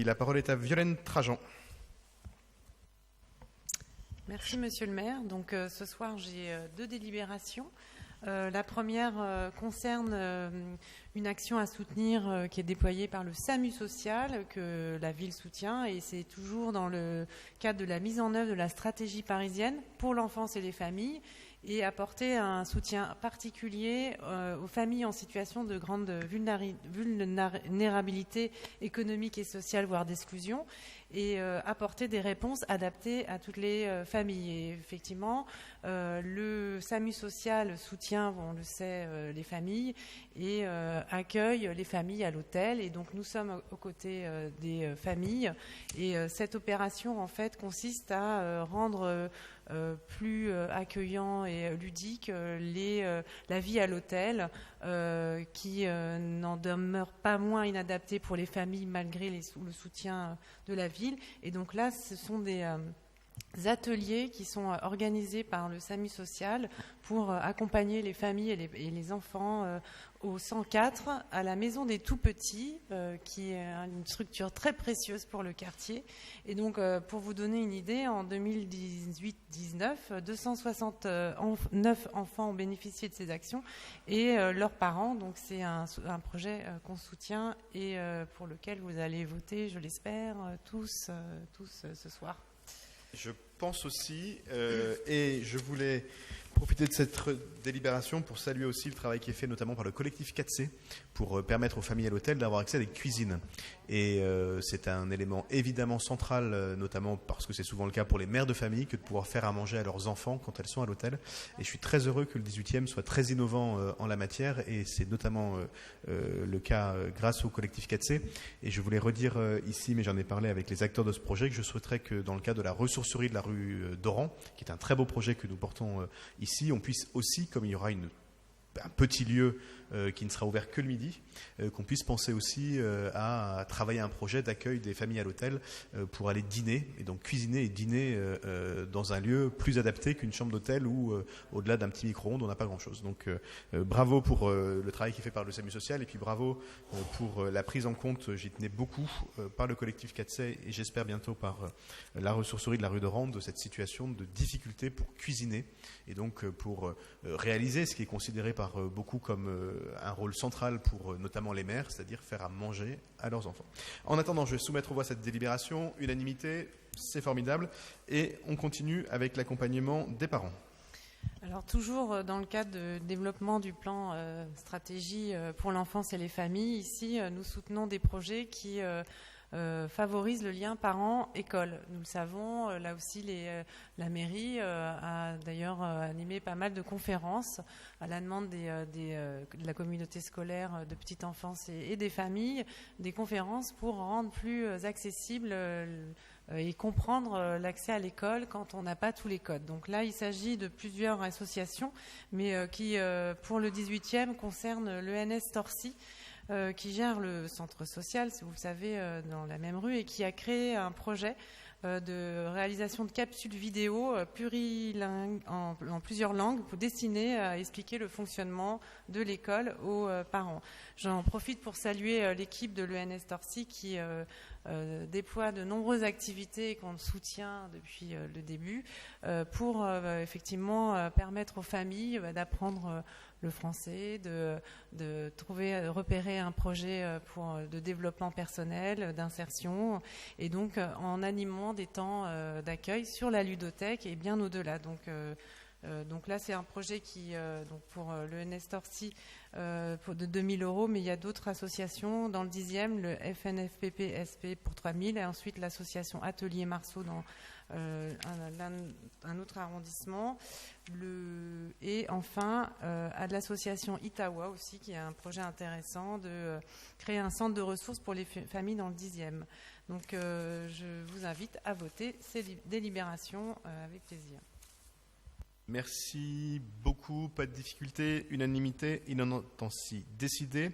Merci. La parole est à Violaine Trajan. Merci Monsieur le maire. Donc ce soir j'ai 2 délibérations. La première concerne une action à soutenir qui est déployée par le SAMU social que la ville soutient, et c'est toujours dans le cadre de la mise en œuvre de la stratégie parisienne pour l'enfance et les familles, et apporter un soutien particulier aux familles en situation de grande vulnérabilité économique et sociale, voire d'exclusion, et apporter des réponses adaptées à toutes les familles. Et effectivement, le SAMU social soutient, on le sait, les familles et accueille les familles à l'hôtel. Et donc nous sommes aux côtés des familles. Et cette opération, en fait, consiste à rendre plus accueillant et ludique la vie à l'hôtel, qui n'en demeure pas moins inadaptée pour les familles malgré le soutien de la ville. Et donc là, ce sont des ateliers qui sont organisés par le SAMU social pour accompagner les familles et les enfants au 104 à la Maison des Tout-Petits, qui est une structure très précieuse pour le quartier. Et donc, pour vous donner une idée, en 2018-19, 269 enfants ont bénéficié de ces actions et leurs parents. Donc, c'est un projet qu'on soutient et pour lequel vous allez voter, je l'espère, tous ce soir. Je pense aussi, et je voulais profiter de cette délibération pour saluer aussi le travail qui est fait notamment par le collectif 4C pour permettre aux familles à l'hôtel d'avoir accès à des cuisines. Et c'est un élément évidemment central, notamment parce que c'est souvent le cas pour les mères de famille, que de pouvoir faire à manger à leurs enfants quand elles sont à l'hôtel. Et je suis très heureux que le 18e soit très innovant en la matière, et c'est notamment le cas grâce au collectif 4C. Et je voulais redire ici, mais j'en ai parlé avec les acteurs de ce projet, que je souhaiterais que dans le cadre de la ressourcerie de la rue d'Oran, qui est un très beau projet que nous portons ici, on puisse aussi, comme il y aura un petit lieu qui ne sera ouvert que le midi, qu'on puisse penser aussi à travailler un projet d'accueil des familles à l'hôtel pour aller dîner, et donc cuisiner et dîner dans un lieu plus adapté qu'une chambre d'hôtel où, au-delà d'un petit micro-ondes, on n'a pas grand-chose. Donc bravo pour le travail qui est fait par le SAMU social, et puis bravo pour la prise en compte, j'y tenais beaucoup, par le collectif 4C, et j'espère bientôt par la ressourcerie de la rue d'Oran, de cette situation de difficulté pour cuisiner, et donc pour réaliser ce qui est considéré par beaucoup comme un rôle central pour notamment les mères, c'est-à-dire faire à manger à leurs enfants. En attendant, je vais soumettre aux voix cette délibération. Unanimité, c'est formidable. Et on continue avec l'accompagnement des parents. Alors toujours dans le cadre de développement du plan stratégie pour l'enfance et les familles, ici nous soutenons des projets qui favorise le lien parents-école. Nous le savons, là aussi la mairie a d'ailleurs animé pas mal de conférences à la demande de la communauté scolaire de petite enfance et des familles, des conférences pour rendre plus accessible et comprendre l'accès à l'école quand on n'a pas tous les codes. Donc là, il s'agit de plusieurs associations, mais qui, pour le 18e, concernent l'ENS Torcy, qui gère le centre social, si vous le savez, dans la même rue, et qui a créé un projet de réalisation de capsules vidéo plurilingues en plusieurs langues destinées à expliquer le fonctionnement de l'école aux parents. J'en profite pour saluer l'équipe de l'ENS Torcy qui déploie de nombreuses activités et qu'on soutient depuis le début pour effectivement permettre aux familles d'apprendre le français, de repérer un projet de développement personnel, d'insertion, et donc en animant des temps d'accueil sur la ludothèque et bien au-delà. Donc là, c'est un projet qui, donc pour l'ENS Torcy, de 2 000 €, mais il y a d'autres associations dans le 10e, le FNFPP-SP pour 3 000, et ensuite l'association Atelier Marceau dans un autre arrondissement, et enfin à l'association Itawa aussi, qui a un projet intéressant de créer un centre de ressources pour les familles dans le 10e. Donc je vous invite à voter ces délibérations avec plaisir. Merci beaucoup, pas de difficulté, unanimité, il en est ainsi décidé.